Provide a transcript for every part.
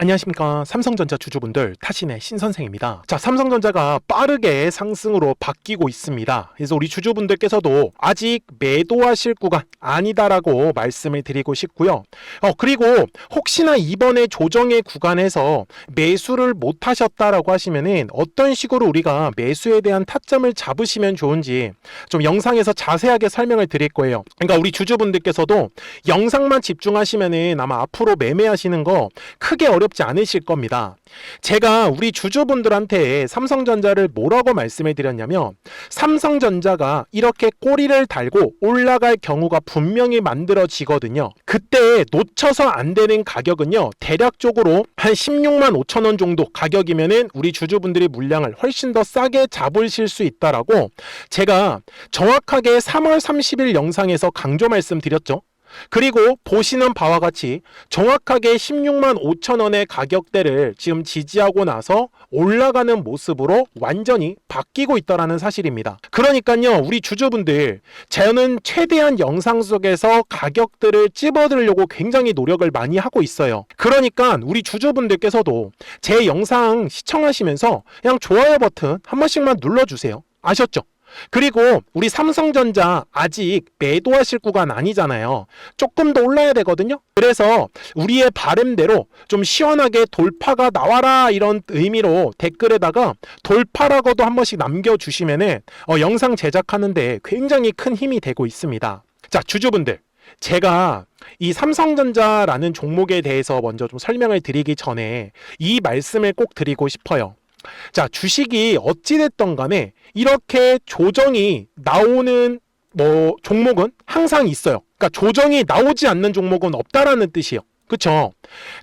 안녕하십니까. 삼성전자 주주분들, 타신의 신선생입니다. 자, 삼성전자가 빠르게 상승으로 바뀌고 있습니다. 그래서 우리 주주분들께서도 아직 매도하실 구간 아니다라고 말씀을 드리고 싶고요. 그리고 혹시나 이번에 조정의 구간에서 매수를 못 하셨다라고 하시면은 어떤 식으로 우리가 매수에 대한 타점을 잡으시면 좋은지 좀 영상에서 자세하게 설명을 드릴 거예요. 그러니까 우리 주주분들께서도 영상만 집중하시면은 아마 앞으로 매매하시는 거 크게 어렵지 않으실 겁니다. 제가 우리 주주분들한테 삼성전자를 뭐라고 말씀을 드렸냐면, 삼성전자가 이렇게 꼬리를 달고 올라갈 경우가 분명히 만들어지거든요. 그때 놓쳐서 안 되는 가격은요, 대략적으로 한 16만 5천 원 정도 가격이면은 우리 주주분들이 물량을 훨씬 더 싸게 잡으실 수 있다라고 제가 정확하게 3월 30일 영상에서 강조 말씀드렸죠. 그리고 보시는 바와 같이 정확하게 16만 5천 원의 가격대를 지금 지지하고 나서 올라가는 모습으로 완전히 바뀌고 있다는 사실입니다. 그러니까요, 우리 주주분들, 저는 최대한 영상 속에서 가격들을 찝어드리려고 굉장히 노력을 많이 하고 있어요. 그러니까 우리 주주분들께서도 제 영상 시청하시면서 그냥 좋아요 버튼 한 번씩만 눌러주세요. 아셨죠? 그리고 우리 삼성전자 아직 매도하실 구간 아니잖아요. 조금 더 올라야 되거든요. 그래서 우리의 바람대로 좀 시원하게 돌파가 나와라, 이런 의미로 댓글에다가 돌파라고도 한 번씩 남겨주시면은 영상 제작하는데 굉장히 큰 힘이 되고 있습니다. 자, 주주분들, 제가 이 삼성전자라는 종목에 대해서 먼저 좀 설명을 드리기 전에 이 말씀을 꼭 드리고 싶어요. 자, 주식이 어찌됐던 간에 이렇게 조정이 나오는 종목은 항상 있어요. 그러니까 조정이 나오지 않는 종목은 없다라는 뜻이에요. 그쵸?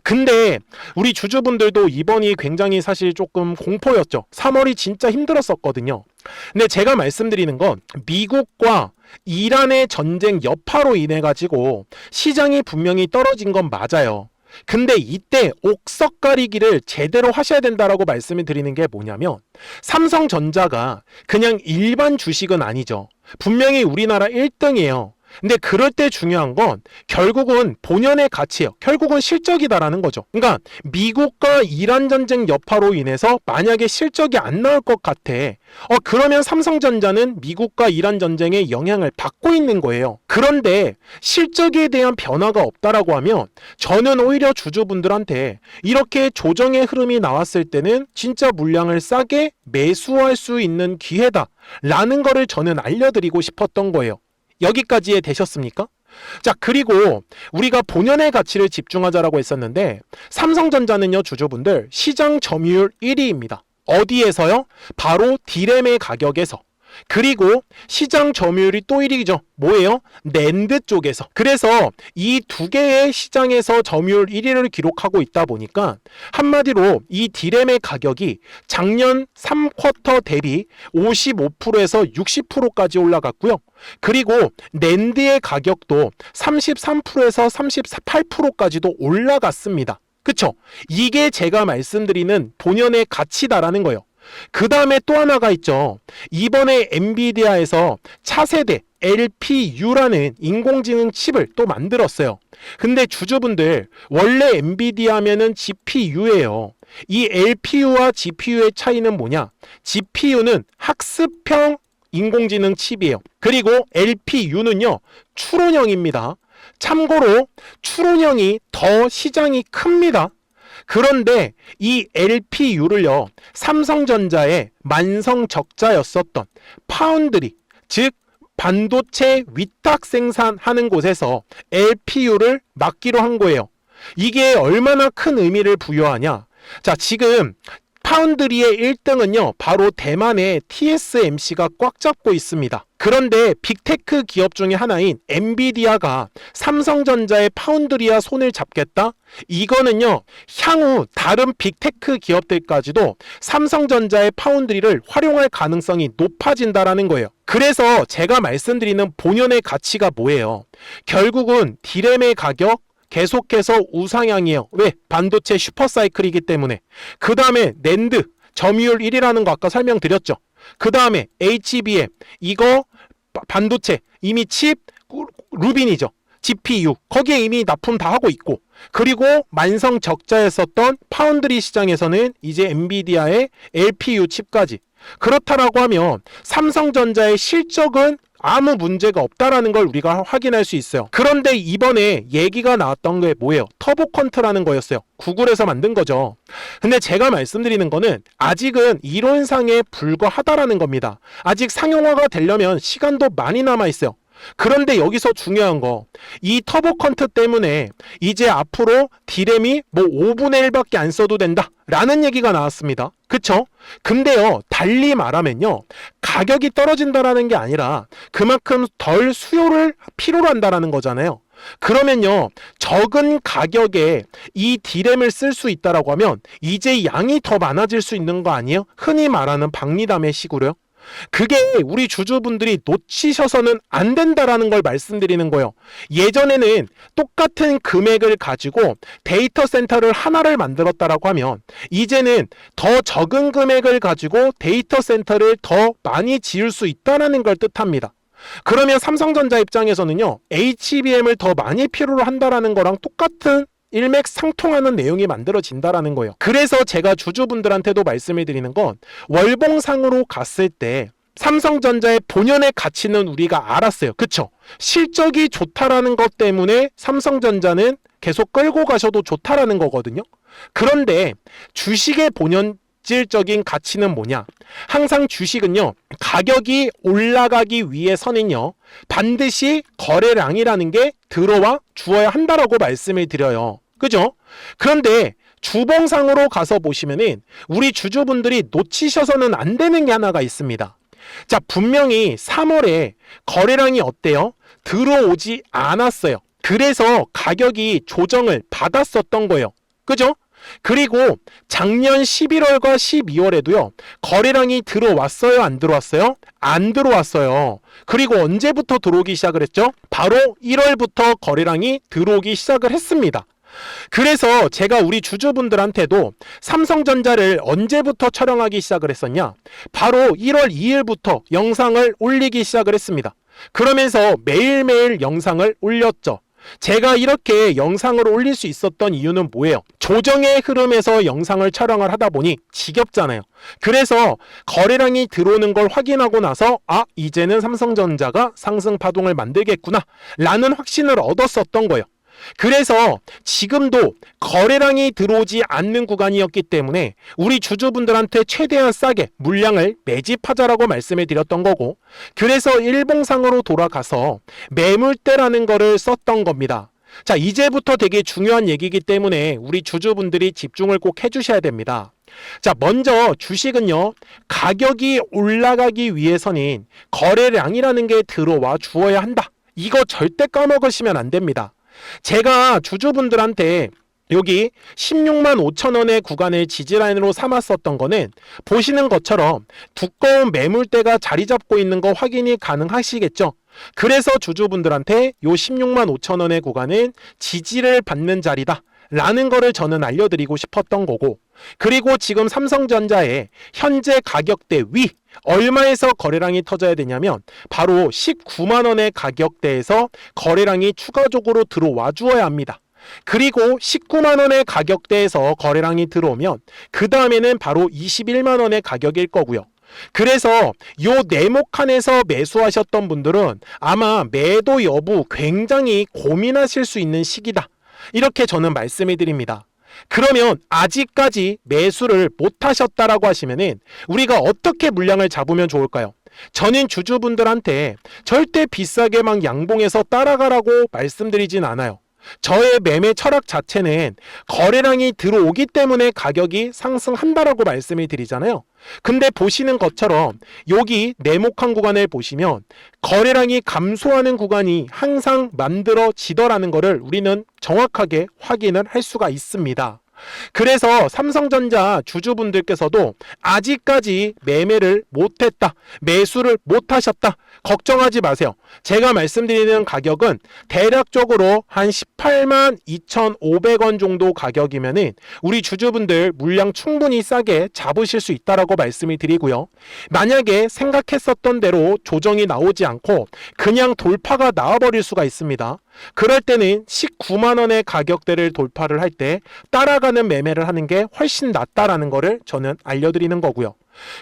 근데 우리 주주분들도 이번이 굉장히 사실 조금 공포였죠. 3월이 진짜 힘들었었거든요. 근데 제가 말씀드리는 건 미국과 이란의 전쟁 여파로 인해 가지고 시장이 분명히 떨어진 건 맞아요. 근데 이때 옥석 가리기를 제대로 하셔야 된다라고 말씀을 드리는 게 뭐냐면, 삼성전자가 그냥 일반 주식은 아니죠. 분명히 우리나라 1등이에요. 근데 그럴 때 중요한 건 결국은 본연의 가치예요. 결국은 실적이다라는 거죠. 그러니까 미국과 이란 전쟁 여파로 인해서 만약에 실적이 안 나올 것 같아. 그러면 삼성전자는 미국과 이란 전쟁의 영향을 받고 있는 거예요. 그런데 실적에 대한 변화가 없다라고 하면 저는 오히려 주주분들한테 이렇게 조정의 흐름이 나왔을 때는 진짜 물량을 싸게 매수할 수 있는 기회다라는 거를 저는 알려드리고 싶었던 거예요. 여기까지에 되셨습니까? 자, 그리고 우리가 본연의 가치를 집중하자라고 했었는데, 삼성전자는요, 주주분들, 시장 점유율 1위입니다. 어디에서요? 바로 D램의 가격에서. 그리고 시장 점유율이 또 1위죠. 뭐예요? 낸드 쪽에서. 그래서 이 두 개의 시장에서 점유율 1위를 기록하고 있다 보니까 한마디로 이 D램의 가격이 작년 3쿼터 대비 55%에서 60%까지 올라갔고요. 그리고 낸드의 가격도 33%에서 38%까지도 올라갔습니다. 그쵸? 이게 제가 말씀드리는 본연의 가치다라는 거예요. 그 다음에 또 하나가 있죠. 이번에 엔비디아에서 차세대 LPU라는 인공지능 칩을 또 만들었어요. 근데 주주분들, 원래 엔비디아 하면은 GPU예요. 이 LPU와 GPU의 차이는 뭐냐? GPU는 학습형 인공지능 칩이에요. 그리고 LPU는요, 추론형입니다. 참고로 추론형이 더 시장이 큽니다. 그런데 이 LPU를요, 삼성전자의 만성 적자였었던 파운드리, 즉 반도체 위탁 생산하는 곳에서 LPU를 맡기로 한 거예요. 이게 얼마나 큰 의미를 부여하냐? 자, 지금 파운드리의 1등은요, 바로 대만의 TSMC가 꽉 잡고 있습니다. 그런데 빅테크 기업 중에 하나인 엔비디아가 삼성전자의 파운드리와 손을 잡겠다? 이거는요, 향후 다른 빅테크 기업들까지도 삼성전자의 파운드리를 활용할 가능성이 높아진다라는 거예요. 그래서 제가 말씀드리는 본연의 가치가 뭐예요? 결국은 D램의 가격, 계속해서 우상향이에요. 왜? 반도체 슈퍼사이클이기 때문에. 그 다음에 낸드 점유율 1위라는 거 아까 설명드렸죠. 그 다음에 HBM, 이거 반도체 이미 칩 루빈이죠. GPU 거기에 이미 납품 다 하고 있고, 그리고 만성 적자였었던 파운드리 시장에서는 이제 엔비디아의 LPU 칩까지. 그렇다라고 하면 삼성전자의 실적은 아무 문제가 없다라는 걸 우리가 확인할 수 있어요. 그런데 이번에 얘기가 나왔던 게 뭐예요? 터보컨트라는 거였어요. 구글에서 만든 거죠. 근데 제가 말씀드리는 거는 아직은 이론상에 불과하다라는 겁니다. 아직 상용화가 되려면 시간도 많이 남아 있어요. 그런데 여기서 중요한 거, 이 터보컨트 때문에 이제 앞으로 D램이 뭐 5분의 1밖에 안 써도 된다 라는 얘기가 나왔습니다. 그쵸? 근데요, 달리 말하면요, 가격이 떨어진다라는 게 아니라 그만큼 덜 수요를 필요로 한다라는 거잖아요. 그러면요, 적은 가격에 이 D램을 쓸 수 있다라고 하면 이제 양이 더 많아질 수 있는 거 아니에요? 흔히 말하는 박리담의 식으로요. 그게 우리 주주분들이 놓치셔서는 안 된다라는 걸 말씀드리는 거예요. 예전에는 똑같은 금액을 가지고 데이터 센터를 하나를 만들었다라고 하면 이제는 더 적은 금액을 가지고 데이터 센터를 더 많이 지을 수 있다라는 걸 뜻합니다. 그러면 삼성전자 입장에서는요, HBM을 더 많이 필요로 한다라는 거랑 똑같은 일맥상통하는 내용이 만들어진다라는 거예요. 그래서 제가 주주분들한테도 말씀을 드리는 건, 월봉상으로 갔을 때 삼성전자의 본연의 가치는 우리가 알았어요. 그쵸? 실적이 좋다라는 것 때문에 삼성전자는 계속 끌고 가셔도 좋다라는 거거든요. 그런데 주식의 본질적인 가치는 뭐냐? 항상 주식은요, 가격이 올라가기 위해서는요, 반드시 거래량이라는 게 들어와 주어야 한다라고 말씀을 드려요. 그죠? 그런데 주봉상으로 가서 보시면은 우리 주주분들이 놓치셔서는 안 되는 게 하나가 있습니다. 자, 분명히 3월에 거래량이 어때요? 들어오지 않았어요. 그래서 가격이 조정을 받았었던 거예요. 그죠? 그리고 작년 11월과 12월에도요, 거래량이 들어왔어요? 안 들어왔어요? 안 들어왔어요. 그리고 언제부터 들어오기 시작을 했죠? 바로 1월부터 거래량이 들어오기 시작을 했습니다. 그래서 제가 우리 주주분들한테도 삼성전자를 언제부터 촬영하기 시작을 했었냐? 바로 1월 2일부터 영상을 올리기 시작을 했습니다. 그러면서 매일매일 영상을 올렸죠. 제가 이렇게 영상을 올릴 수 있었던 이유는 뭐예요? 조정의 흐름에서 영상을 촬영을 하다 보니 지겹잖아요. 그래서 거래량이 들어오는 걸 확인하고 나서 이제는 삼성전자가 상승 파동을 만들겠구나 라는 확신을 얻었었던 거예요. 그래서 지금도 거래량이 들어오지 않는 구간이었기 때문에 우리 주주분들한테 최대한 싸게 물량을 매집하자라고 말씀을 드렸던 거고, 그래서 일봉상으로 돌아가서 매물대라는 거를 썼던 겁니다. 자, 이제부터 되게 중요한 얘기이기 때문에 우리 주주분들이 집중을 꼭 해주셔야 됩니다. 자, 먼저 주식은요, 가격이 올라가기 위해서는 거래량이라는 게 들어와 주어야 한다. 이거 절대 까먹으시면 안 됩니다. 제가 주주분들한테 여기 16만 5천 원의 구간을 지지라인으로 삼았었던 거는 보시는 것처럼 두꺼운 매물대가 자리 잡고 있는 거 확인이 가능하시겠죠? 그래서 주주분들한테 요 16만 5천 원의 구간은 지지를 받는 자리다 라는 거를 저는 알려드리고 싶었던 거고, 그리고 지금 삼성전자의 현재 가격대 위 얼마에서 거래량이 터져야 되냐면 바로 19만 원의 가격대에서 거래량이 추가적으로 들어와 주어야 합니다. 그리고 19만 원의 가격대에서 거래량이 들어오면 그 다음에는 바로 21만 원의 가격일 거고요. 그래서 요 네모칸에서 매수하셨던 분들은 아마 매도 여부 굉장히 고민하실 수 있는 시기다, 이렇게 저는 말씀해 드립니다. 그러면 아직까지 매수를 못 하셨다라고 하시면은 우리가 어떻게 물량을 잡으면 좋을까요? 저는 주주분들한테 절대 비싸게 막 양봉해서 따라가라고 말씀드리진 않아요. 저의 매매 철학 자체는 거래량이 들어오기 때문에 가격이 상승한다라고 말씀을 드리잖아요. 근데 보시는 것처럼 여기 네모칸 구간을 보시면 거래량이 감소하는 구간이 항상 만들어지더라는 것을 우리는 정확하게 확인을 할 수가 있습니다. 그래서 삼성전자 주주분들께서도 아직까지 매매를 못했다, 매수를 못하셨다, 걱정하지 마세요. 제가 말씀드리는 가격은 대략적으로 한 18만 2,500원 정도 가격이면은 우리 주주분들 물량 충분히 싸게 잡으실 수 있다라고 말씀을 드리고요. 만약에 생각했었던 대로 조정이 나오지 않고 그냥 돌파가 나와버릴 수가 있습니다. 그럴 때는 19만 원의 가격대를 돌파를 할 때 따라가는 매매를 하는 게 훨씬 낫다라는 거를 저는 알려드리는 거고요.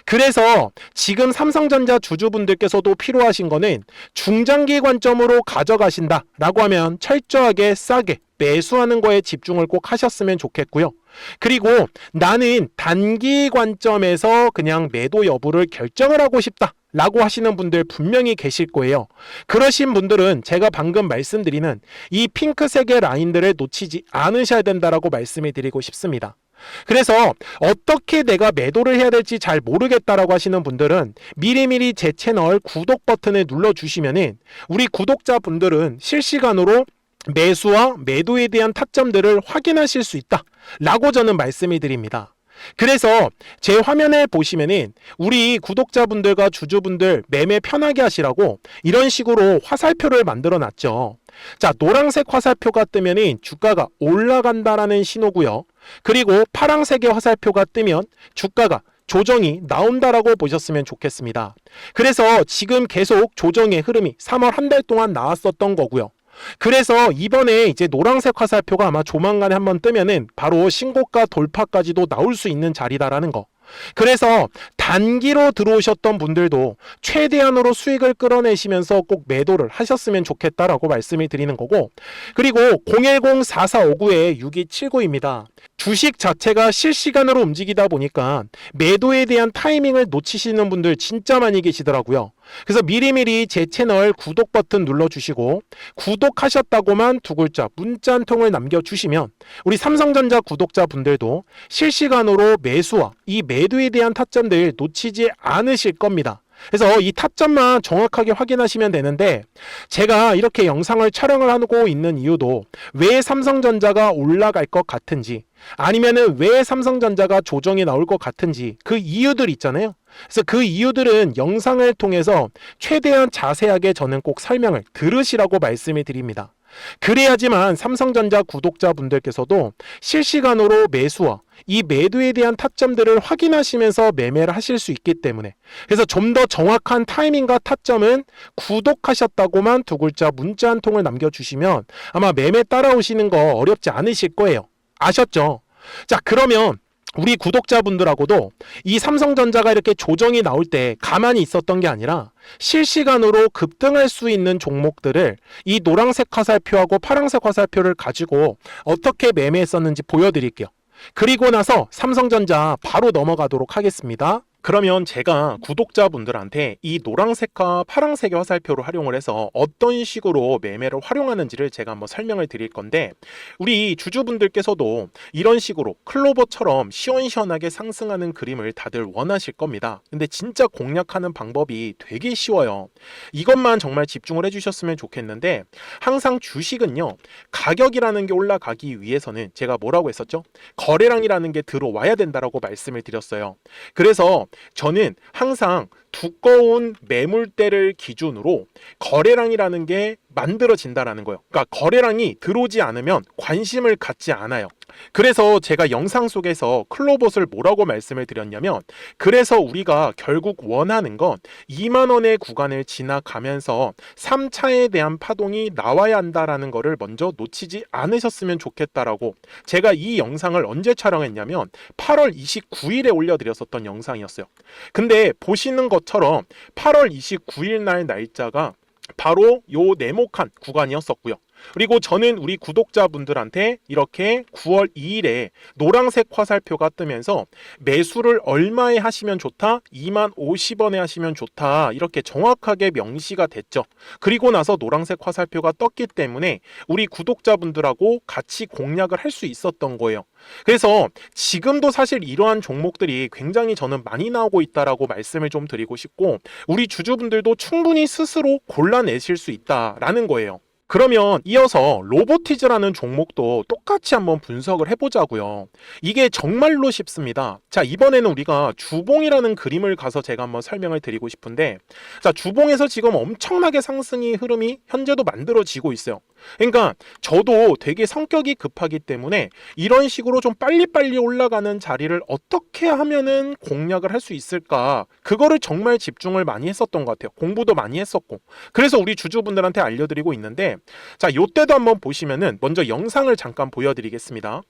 그래서 지금 삼성전자 주주분들께서도 필요하신 거는 중장기 관점으로 가져가신다라고 하면 철저하게 싸게 매수하는 거에 집중을 꼭 하셨으면 좋겠고요. 그리고 나는 단기 관점에서 그냥 매도 여부를 결정을 하고 싶다 라고 하시는 분들 분명히 계실 거예요. 그러신 분들은 제가 방금 말씀드리는 이 핑크색의 라인들을 놓치지 않으셔야 된다라고 말씀을 드리고 싶습니다. 그래서 어떻게 내가 매도를 해야 될지 잘 모르겠다라고 하시는 분들은 미리미리 제 채널 구독 버튼을 눌러주시면은 우리 구독자분들은 실시간으로 매수와 매도에 대한 타점들을 확인하실 수 있다 라고 저는 말씀을 드립니다. 그래서 제 화면에 보시면은 우리 구독자분들과 주주분들 매매 편하게 하시라고 이런 식으로 화살표를 만들어 놨죠. 자, 노란색 화살표가 뜨면은 주가가 올라간다라는 신호고요. 그리고 파란색의 화살표가 뜨면 주가가 조정이 나온다라고 보셨으면 좋겠습니다. 그래서 지금 계속 조정의 흐름이 3월 한 달 동안 나왔었던 거고요. 그래서 이번에 이제 노란색 화살표가 아마 조만간에 한번 뜨면은 바로 신고가 돌파까지도 나올 수 있는 자리다라는 거. 그래서 단기로 들어오셨던 분들도 최대한으로 수익을 끌어내시면서 꼭 매도를 하셨으면 좋겠다라고 말씀을 드리는 거고, 그리고 010-4459-6279입니다. 주식 자체가 실시간으로 움직이다 보니까 매도에 대한 타이밍을 놓치시는 분들 진짜 많이 계시더라고요. 그래서 미리미리 제 채널 구독 버튼 눌러주시고 구독하셨다고만 두 글자 문자 한 통을 남겨주시면 우리 삼성전자 구독자분들도 실시간으로 매수와 이 매도에 대한 타점들 놓치지 않으실 겁니다. 그래서 이 타점만 정확하게 확인하시면 되는데, 제가 이렇게 영상을 촬영을 하고 있는 이유도 왜 삼성전자가 올라갈 것 같은지, 아니면은 왜 삼성전자가 조정이 나올 것 같은지 그 이유들 있잖아요. 그래서 그 이유들은 영상을 통해서 최대한 자세하게 저는 꼭 설명을 들으시라고 말씀을 드립니다. 그래야지만 삼성전자 구독자분들께서도 실시간으로 매수와 이 매도에 대한 타점들을 확인하시면서 매매를 하실 수 있기 때문에, 그래서 좀 더 정확한 타이밍과 타점은 구독하셨다고만 두 글자 문자 한 통을 남겨주시면 아마 매매 따라오시는 거 어렵지 않으실 거예요. 아셨죠? 자, 그러면 우리 구독자분들하고도 이 삼성전자가 이렇게 조정이 나올 때 가만히 있었던 게 아니라 실시간으로 급등할 수 있는 종목들을 이 노란색 화살표하고 파란색 화살표를 가지고 어떻게 매매했었는지 보여드릴게요. 그리고 나서 삼성전자 바로 넘어가도록 하겠습니다. 그러면 제가 구독자분들한테 이 노란색과 파란색의 화살표를 활용을 해서 어떤 식으로 매매를 활용하는지를 제가 한번 설명을 드릴 건데, 우리 주주분들께서도 이런 식으로 클로버처럼 시원시원하게 상승하는 그림을 다들 원하실 겁니다. 근데 진짜 공략하는 방법이 되게 쉬워요. 이것만 정말 집중을 해주셨으면 좋겠는데, 항상 주식은요, 가격이라는 게 올라가기 위해서는 제가 뭐라고 했었죠? 거래량이라는 게 들어와야 된다라고 말씀을 드렸어요. 그래서 저는 항상 두꺼운 매물대를 기준으로 거래량이라는 게 만들어진다라는 거예요. 그러니까 거래량이 들어오지 않으면 관심을 갖지 않아요. 그래서 제가 영상 속에서 클로봇을 뭐라고 말씀을 드렸냐면, 그래서 우리가 결국 원하는 건 2만 원의 구간을 지나가면서 3차에 대한 파동이 나와야 한다라는 거를 먼저 놓치지 않으셨으면 좋겠다라고 제가 이 영상을 언제 촬영했냐면 8월 29일에 올려드렸었던 영상이었어요. 근데 보시는 것처럼 8월 29일 날 날짜가 바로 요 네모칸 구간이었었고요. 그리고 저는 우리 구독자분들한테 이렇게 9월 2일에 노란색 화살표가 뜨면서 매수를 얼마에 하시면 좋다? 2만 50원에 하시면 좋다. 이렇게 정확하게 명시가 됐죠. 그리고 나서 노란색 화살표가 떴기 때문에 우리 구독자분들하고 같이 공략을 할 수 있었던 거예요. 그래서 지금도 사실 이러한 종목들이 굉장히 저는 많이 나오고 있다라고 말씀을 좀 드리고 싶고, 우리 주주분들도 충분히 스스로 골라내실 수 있다라는 거예요. 그러면 이어서 로보티즈라는 종목도 똑같이 한번 분석을 해보자고요. 이게 정말로 쉽습니다. 자, 이번에는 우리가 주봉이라는 그림을 가서 제가 한번 설명을 드리고 싶은데, 자, 주봉에서 지금 엄청나게 상승의 흐름이 현재도 만들어지고 있어요. 그러니까 저도 되게 성격이 급하기 때문에 이런 식으로 좀 빨리빨리 올라가는 자리를 어떻게 하면은 공략을 할 수 있을까, 그거를 정말 집중을 많이 했었던 것 같아요. 공부도 많이 했었고. 그래서 우리 주주분들한테 알려드리고 있는데, 자, 요때도 한번 보시면은 먼저 영상을 잠깐 보여드리겠습니다.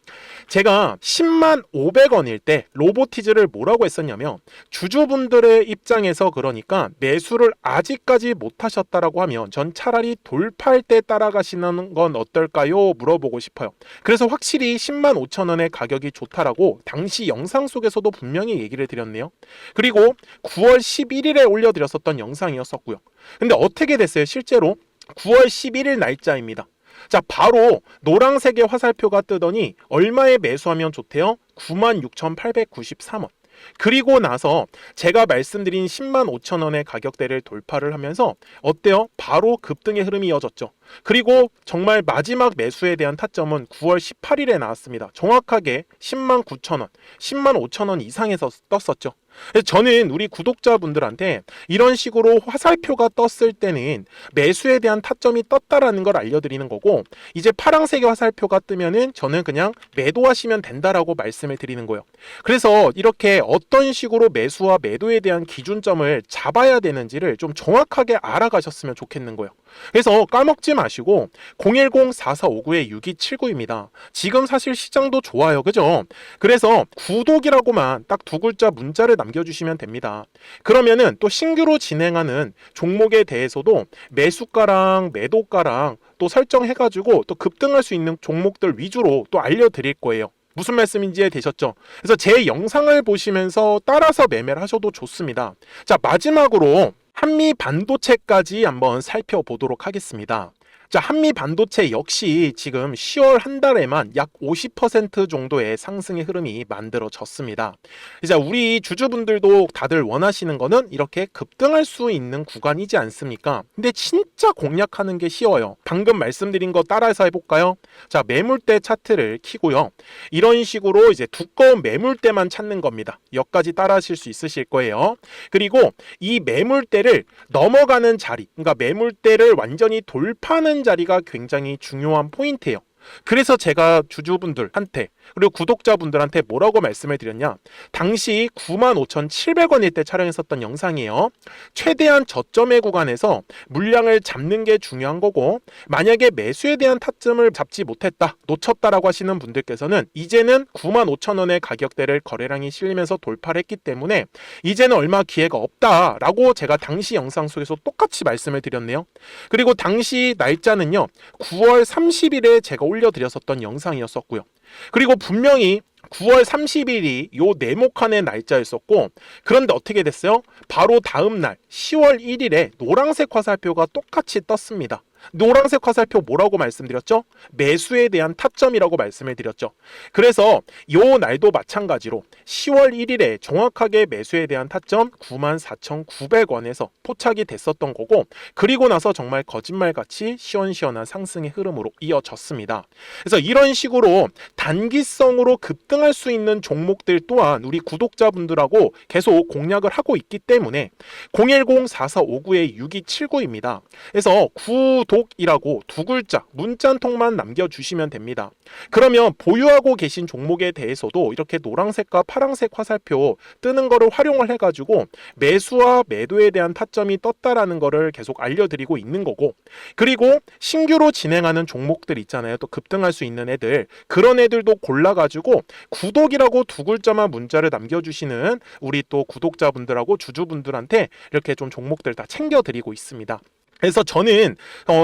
제가 10만 500원일 때 로보티즈를 뭐라고 했었냐면, 주주분들의 입장에서 그러니까 매수를 아직까지 못 하셨다라고 하면 전 차라리 돌파할 때 따라가시는 건 어떨까요? 물어보고 싶어요. 그래서 확실히 10만 5천 원의 가격이 좋다라고 당시 영상 속에서도 분명히 얘기를 드렸네요. 그리고 9월 11일에 올려드렸었던 영상이었었고요. 근데 어떻게 됐어요? 실제로 9월 11일 날짜입니다. 자, 바로 노란색의 화살표가 뜨더니 얼마에 매수하면 좋대요? 96,893원. 그리고 나서 제가 말씀드린 10만 5천 원의 가격대를 돌파를 하면서 어때요? 바로 급등의 흐름이 이어졌죠. 그리고 정말 마지막 매수에 대한 타점은 9월 18일에 나왔습니다. 정확하게 10만 9천 원, 10만 5천 원 이상에서 떴었죠. 저는 우리 구독자분들한테 이런 식으로 화살표가 떴을 때는 매수에 대한 타점이 떴다라는 걸 알려드리는 거고, 이제 파란색의 화살표가 뜨면은 저는 그냥 매도하시면 된다라고 말씀을 드리는 거예요. 그래서 이렇게 어떤 식으로 매수와 매도에 대한 기준점을 잡아야 되는지를 좀 정확하게 알아가셨으면 좋겠는 거예요. 그래서 까먹지 마시고 010-4459-6279입니다. 지금 사실 시장도 좋아요, 그죠? 그래서 구독이라고만 딱 두 글자 문자를 남겨주시면 됩니다. 그러면은 또 신규로 진행하는 종목에 대해서도 매수가랑 매도가랑 또 설정해가지고 또 급등할 수 있는 종목들 위주로 또 알려드릴 거예요. 무슨 말씀인지 이해되셨죠? 그래서 제 영상을 보시면서 따라서 매매를 하셔도 좋습니다. 자, 마지막으로 한미 반도체까지 한번 살펴보도록 하겠습니다. 자, 한미 반도체 역시 지금 10월 한 달에만 약 50% 정도의 상승의 흐름이 만들어졌습니다. 이제 우리 주주분들도 다들 원하시는 거는 이렇게 급등할 수 있는 구간이지 않습니까? 근데 진짜 공략하는 게 쉬워요. 방금 말씀드린 거 따라해서 해볼까요? 자, 매물대 차트를 키고요. 이런 식으로 이제 두꺼운 매물대만 찾는 겁니다. 여기까지 따라하실 수 있으실 거예요. 그리고 이 매물대를 넘어가는 자리, 그러니까 매물대를 완전히 돌파하는 자리가 굉장히 중요한 포인트예요. 그래서 제가 주주분들한테 그리고 구독자분들한테 뭐라고 말씀을 드렸냐, 당시 95,700원일 때 촬영했었던 영상이에요. 최대한 저점의 구간에서 물량을 잡는 게 중요한 거고, 만약에 매수에 대한 타점을 잡지 못했다, 놓쳤다라고 하시는 분들께서는 이제는 95,000원의 가격대를 거래량이 실리면서 돌파를 했기 때문에 이제는 얼마 기회가 없다라고 제가 당시 영상 속에서 똑같이 말씀을 드렸네요. 그리고 당시 날짜는요, 9월 30일에 제가 올려드렸었던 영상이었었고요. 그리고 분명히 9월 30일이 요 네모칸의 날짜였었고, 그런데 어떻게 됐어요? 바로 다음 날 10월 1일에 노란색 화살표가 똑같이 떴습니다. 노란색 화살표 뭐라고 말씀드렸죠? 매수에 대한 타점이라고 말씀을 드렸죠. 그래서 요 날도 마찬가지로 10월 1일에 정확하게 매수에 대한 타점 94,900원에서 포착이 됐었던 거고, 그리고 나서 정말 거짓말같이 시원시원한 상승의 흐름으로 이어졌습니다. 그래서 이런 식으로 단기성으로 급등할 수 있는 종목들 또한 우리 구독자분들하고 계속 공략을 하고 있기 때문에 010-4459-6279입니다. 그래서 구독이라고 두 글자 문자 한 통만 남겨주시면 됩니다. 그러면 보유하고 계신 종목에 대해서도 이렇게 노란색과 파란색 화살표 뜨는 거를 활용을 해가지고 매수와 매도에 대한 타점이 떴다라는 거를 계속 알려드리고 있는 거고, 그리고 신규로 진행하는 종목들 있잖아요. 또 급등할 수 있는 애들, 그런 애들도 골라가지고 구독이라고 두 글자만 문자를 남겨주시는 우리 또 구독자분들하고 주주분들한테 이렇게 좀 종목들 다 챙겨드리고 있습니다. 그래서 저는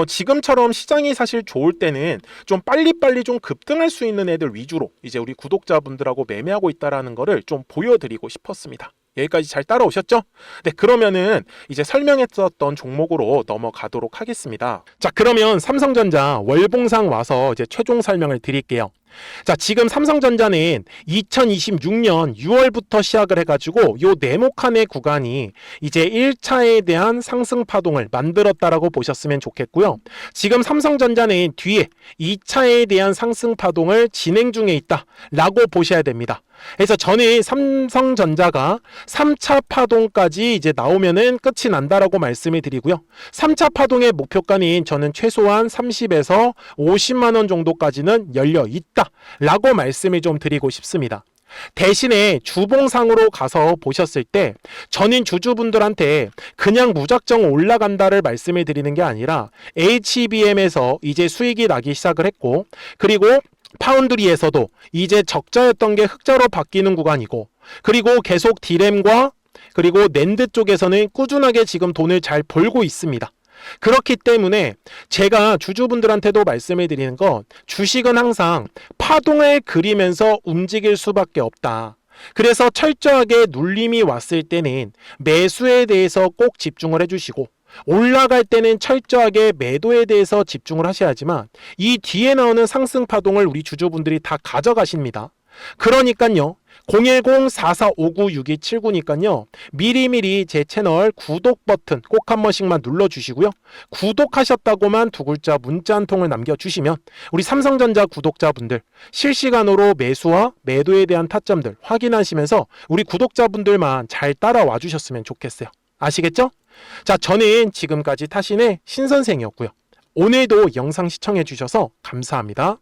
지금처럼 시장이 사실 좋을 때는 좀 빨리빨리 좀 급등할 수 있는 애들 위주로 이제 우리 구독자분들하고 매매하고 있다라는 거를 좀 보여드리고 싶었습니다. 여기까지 잘 따라오셨죠? 네, 그러면은 이제 설명했었던 종목으로 넘어가도록 하겠습니다. 자, 그러면 삼성전자 월봉상 와서 이제 최종 설명을 드릴게요. 자, 지금 삼성전자는 2026년 6월부터 시작을 해가지고 요 네모칸의 구간이 이제 1차에 대한 상승 파동을 만들었다라고 보셨으면 좋겠고요. 지금 삼성전자는 뒤에 2차에 대한 상승 파동을 진행 중에 있다라고 보셔야 됩니다. 그래서 저는 삼성전자가 3차 파동까지 이제 나오면은 끝이 난다라고 말씀을 드리고요. 3차 파동의 목표가는 저는 최소한 30에서 50만 원 정도까지는 열려 있다라고 말씀을 좀 드리고 싶습니다. 대신에 주봉상으로 가서 보셨을 때 저는 주주분들한테 그냥 무작정 올라간다를 말씀을 드리는 게 아니라 HBM에서 이제 수익이 나기 시작을 했고, 그리고 파운드리에서도 이제 적자였던 게 흑자로 바뀌는 구간이고, 그리고 계속 디램과 그리고 낸드 쪽에서는 꾸준하게 지금 돈을 잘 벌고 있습니다. 그렇기 때문에 제가 주주분들한테도 말씀을 드리는 건 주식은 항상 파동을 그리면서 움직일 수밖에 없다. 그래서 철저하게 눌림이 왔을 때는 매수에 대해서 꼭 집중을 해주시고, 올라갈 때는 철저하게 매도에 대해서 집중을 하셔야지만 이 뒤에 나오는 상승 파동을 우리 주주분들이 다 가져가십니다. 그러니까요, 010-4459-6279니까요 미리미리 제 채널 구독 버튼 꼭 한 번씩만 눌러주시고요. 구독하셨다고만 두 글자 문자 한 통을 남겨주시면 우리 삼성전자 구독자분들 실시간으로 매수와 매도에 대한 타점들 확인하시면서 우리 구독자분들만 잘 따라와 주셨으면 좋겠어요. 아시겠죠? 자, 저는 지금까지 타신의 신선생이었고요. 오늘도 영상 시청해 주셔서 감사합니다.